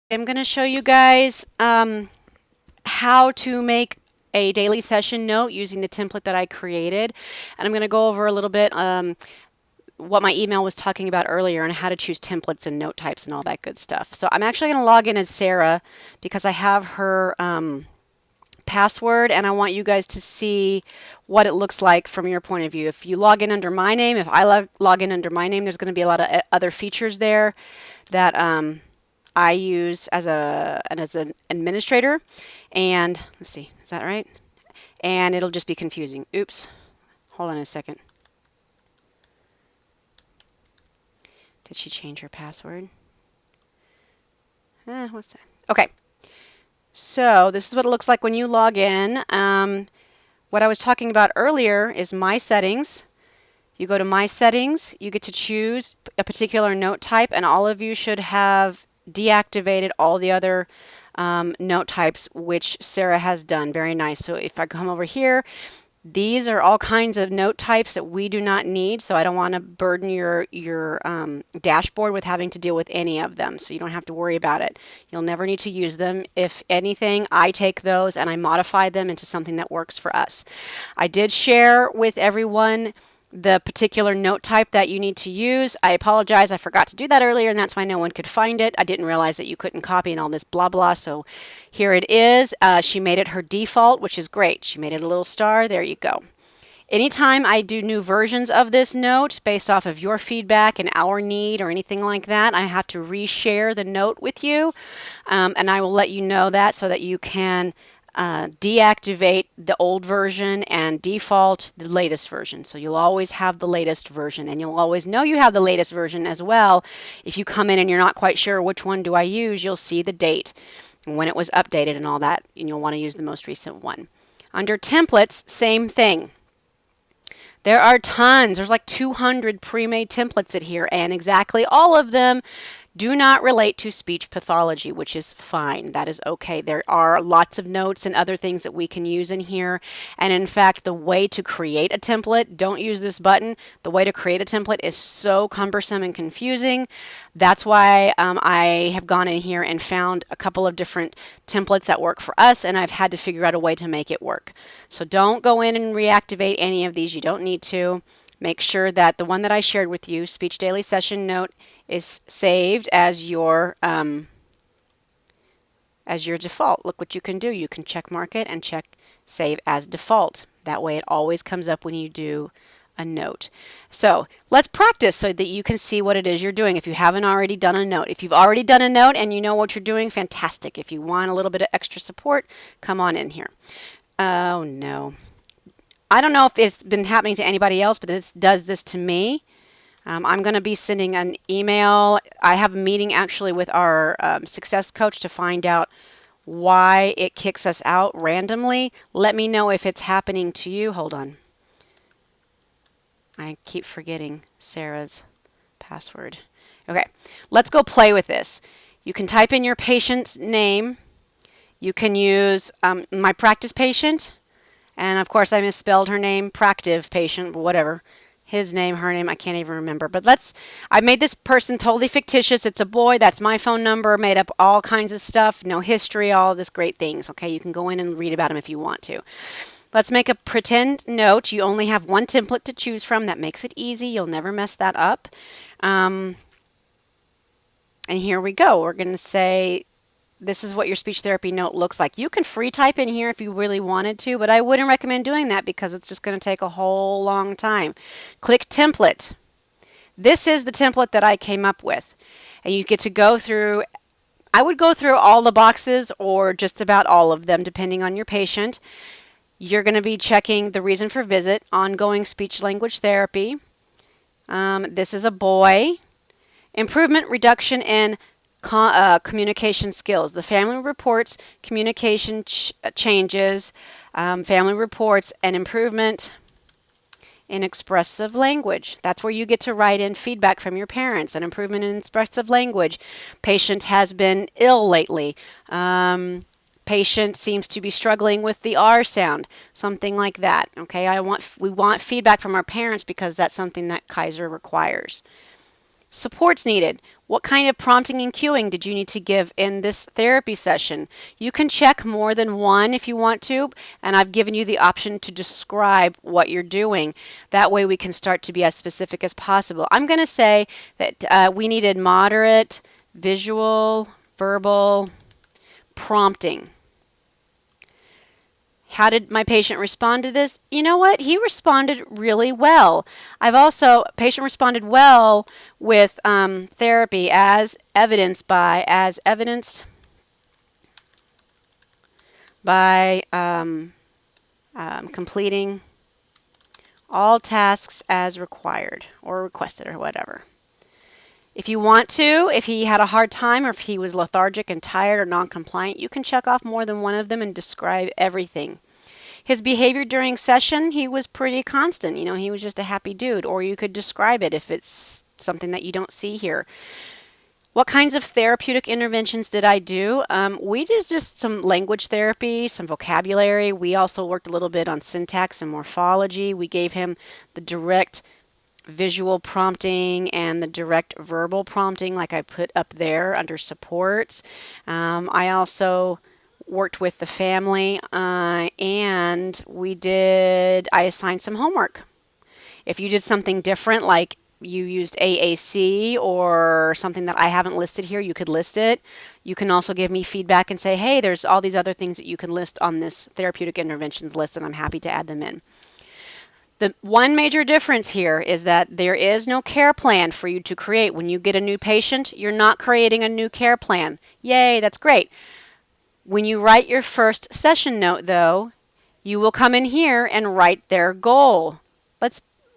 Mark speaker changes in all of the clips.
Speaker 1: I'm going to show you guys how to make a daily session note using the template that I created. And I'm going to go over a little bit what my email was talking about earlier and how to choose templates and note types and all that good stuff. So I'm actually going to log in as Sarah because I have her password and I want you guys to see what it looks like from your point of view. If you log in under my name, if I log in under my name, there's going to be a lot of other features there that I use as an administrator, and let's see, is that right? And it'll just be confusing. Oops, hold on a second. Did she change her password? What's that? Okay, so this is what it looks like when you log in. What I was talking about earlier is My Settings. You go to My Settings, you get to choose a particular note type, and all of you should have deactivated all the other note types, which Sarah has done. Very nice. So if I come over here, these are all kinds of note types that we do not need, so I don't want to burden your dashboard with having to deal with any of them, so you don't have to worry about it. You'll never need to use them. If anything, I take those and I modify them into something that works for us. I did share with everyone the particular note type that you need to use. I apologize, I forgot to do that earlier, and that's why no one could find it. I didn't realize that you couldn't copy and all this blah blah, so here it is. She made it her default, which is great. She made it a little star. There you go. Anytime I do new versions of this note based off of your feedback and our need or anything like that, I have to reshare the note with you, and I will let you know that so that you can deactivate the old version and default the latest version. So you'll always have the latest version, and you'll always know you have the latest version as well. If you come in and you're not quite sure which one do I use, you'll see the date when it was updated and all that, and you'll want to use the most recent one. Under templates, same thing. There are tons. There's like 200 pre-made templates in here, and exactly all of them do not relate to speech pathology, which is fine. That is okay. There are lots of notes and other things that we can use in here. And in fact, the way to create a template, don't use this button. The way to create a template is so cumbersome and confusing. That's why I have gone in here and found a couple of different templates that work for us, and I've had to figure out a way to make it work. So don't go in and reactivate any of these. You don't need to. Make sure that the one that I shared with you, Speech Daily Session Note, is saved as your default. Look what you can do. You can check mark it and check save as default. That way it always comes up when you do a note. So let's practice so that you can see what it is you're doing if you haven't already done a note. If you've already done a note and you know what you're doing, fantastic. If you want a little bit of extra support, come on in here. Oh no. I don't know if it's been happening to anybody else, but it does this to me. I'm going to be sending an email. I have a meeting actually with our success coach to find out why it kicks us out randomly. Let me know if it's happening to you. Hold on. I keep forgetting Sarah's password. Okay, let's go play with this. You can type in your patient's name. You can use my practice patient. And of course, I misspelled her name, Practive Patient, whatever. His name, her name, I can't even remember. But I made this person totally fictitious. It's a boy. That's my phone number. Made up all kinds of stuff. No history, all of this great things. Okay, you can go in and read about him if you want to. Let's make a pretend note. You only have one template to choose from. That makes it easy. You'll never mess that up. And here we go. We're going to say, this is what your speech therapy note looks like. You can free type in here if you really wanted to, but I wouldn't recommend doing that because it's just going to take a whole long time. Click template. This is the template that I came up with. And you get to go through, I would go through all the boxes or just about all of them depending on your patient. You're going to be checking the reason for visit, ongoing speech language therapy. This is a boy. Improvement, reduction in communication skills. The family reports communication changes, family reports an improvement in expressive language. That's where you get to write in feedback from your parents. An improvement in expressive language. Patient has been ill lately. Patient seems to be struggling with the R sound. Something like that. Okay, we want feedback from our parents because that's something that Kaiser requires. Supports needed. What kind of prompting and cueing did you need to give in this therapy session? You can check more than one if you want to, and I've given you the option to describe what you're doing. That way we can start to be as specific as possible. I'm going to say that we needed moderate, visual, verbal, prompting. How did my patient respond to this? You know what? He responded really well. Patient responded well with therapy as evidenced by completing all tasks as required or requested or whatever. If you want to, if he had a hard time or if he was lethargic and tired or non-compliant, you can check off more than one of them and describe everything. His behavior during session, he was pretty constant. He was just a happy dude. Or you could describe it if it's something that you don't see here. What kinds of therapeutic interventions did I do? We did just some language therapy, some vocabulary. We also worked a little bit on syntax and morphology. We gave him the direct visual prompting and the direct verbal prompting like I put up there under supports. I also worked with the family and I assigned some homework. If you did something different, like you used AAC or something that I haven't listed here, you could list it. You can also give me feedback and say, hey, there's all these other things that you can list on this therapeutic interventions list, and I'm happy to add them in. The one major difference here is that there is no care plan for you to create. When you get a new patient, you're not creating a new care plan. Yay, that's great. When you write your first session note, though, you will come in here and write their goal.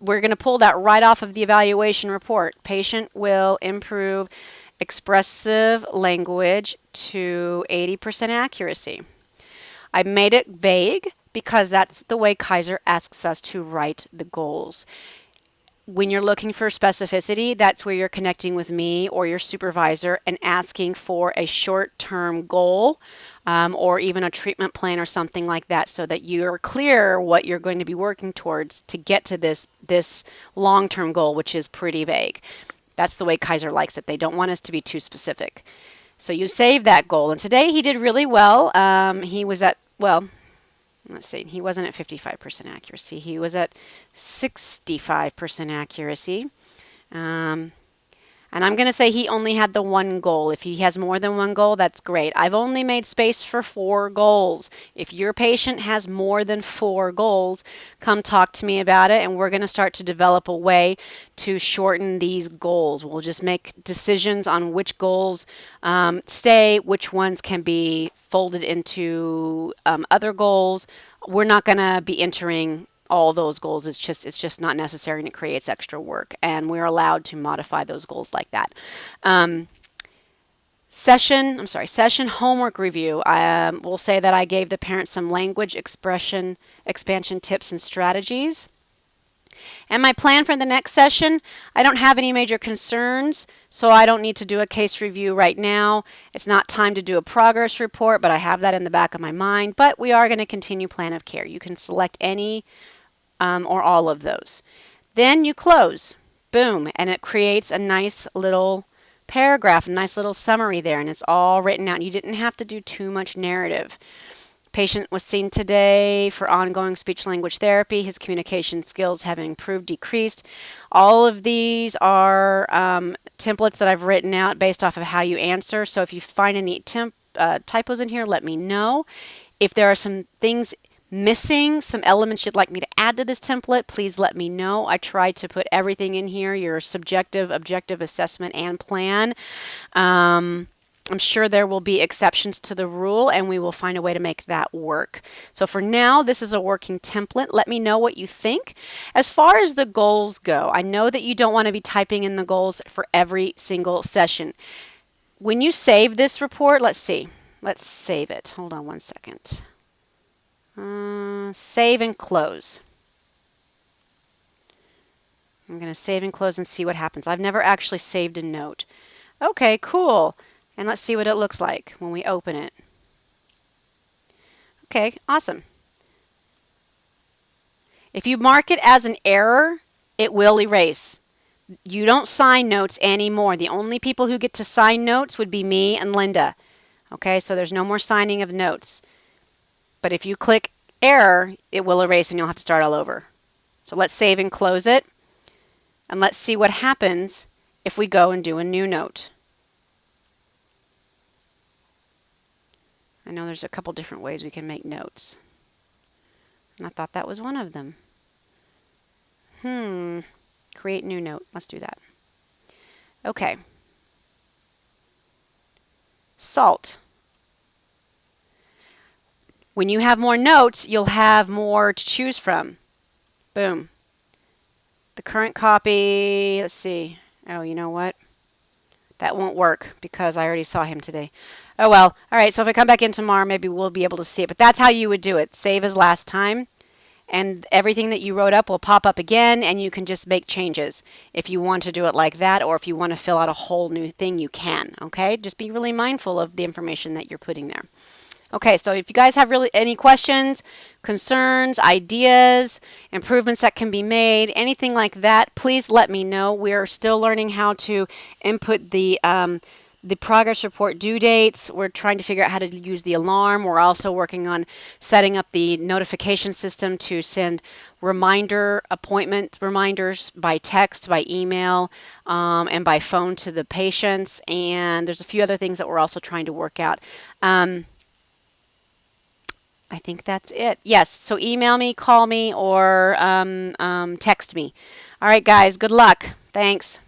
Speaker 1: We're going to pull that right off of the evaluation report. Patient will improve expressive language to 80% accuracy. I made it vague because that's the way Kaiser asks us to write the goals. When you're looking for specificity, that's where you're connecting with me or your supervisor and asking for a short-term goal or even a treatment plan or something like that, so that you're clear what you're going to be working towards to get to this long-term goal, which is pretty vague. That's the way Kaiser likes it. They don't want us to be too specific. So you save that goal. And today he did really well. He was at, let's see, he wasn't at 55% accuracy. He was at 65% accuracy. And I'm going to say he only had the one goal. If he has more than one goal, that's great. I've only made space for 4 goals. If your patient has more than 4 goals, come talk to me about it, and we're going to start to develop a way to shorten these goals. We'll just make decisions on which goals stay, which ones can be folded into other goals. We're not going to be entering all those goals. It's just not necessary, and it creates extra work, and we're allowed to modify those goals like that. Session homework review. We'll say that I gave the parents some language expansion tips and strategies. And my plan for the next session, I don't have any major concerns, so I don't need to do a case review right now. It's not time to do a progress report, but I have that in the back of my mind. But we are going to continue plan of care. You can select any or all of those. Then you close. Boom. And it creates a nice little paragraph, a nice little summary there, and it's all written out. You didn't have to do too much narrative. Patient was seen today for ongoing speech-language therapy. His communication skills have improved, decreased. All of these are templates that I've written out based off of how you answer. So if you find any typos in here, let me know. If there are some things missing, some elements you'd like me to add to this template, please let me know. I tried to put everything in here, your subjective, objective assessment, and plan. I'm sure there will be exceptions to the rule, and we will find a way to make that work. So for now, this is a working template. Let me know what you think. As far as the goals go, I know that you don't want to be typing in the goals for every single session. When you save this report, let's see. Let's save it. Hold on one second. Save and close. I'm going to save and close and see what happens. I've never actually saved a note. Okay, cool. And let's see what it looks like when we open it. Okay, awesome. If you mark it as an error, it will erase. You don't sign notes anymore. The only people who get to sign notes would be me and Linda. Okay, so there's no more signing of notes. But if you click error, it will erase and you'll have to start all over. So let's save and close it. And let's see what happens if we go and do a new note. I know there's a couple different ways we can make notes. And I thought that was one of them. Create new note. Let's do that. Okay. Salt. When you have more notes, you'll have more to choose from. Boom. The current copy, let's see. Oh, you know what? That won't work because I already saw him today. Oh well. All right, so if I come back in tomorrow, maybe we'll be able to see it. But that's how you would do it. Save as last time. And everything that you wrote up will pop up again, and you can just make changes. If you want to do it like that, or if you want to fill out a whole new thing, you can. Okay? Just be really mindful of the information that you're putting there. Okay, so if you guys have really any questions, concerns, ideas, improvements that can be made, anything like that, please let me know. We're still learning how to input the progress report due dates. We're trying to figure out how to use the alarm. We're also working on setting up the notification system to send appointment reminders by text, by email, and by phone to the patients. And there's a few other things that we're also trying to work out. I think that's it. Yes, so email me, call me, or text me. All right, guys, good luck. Thanks.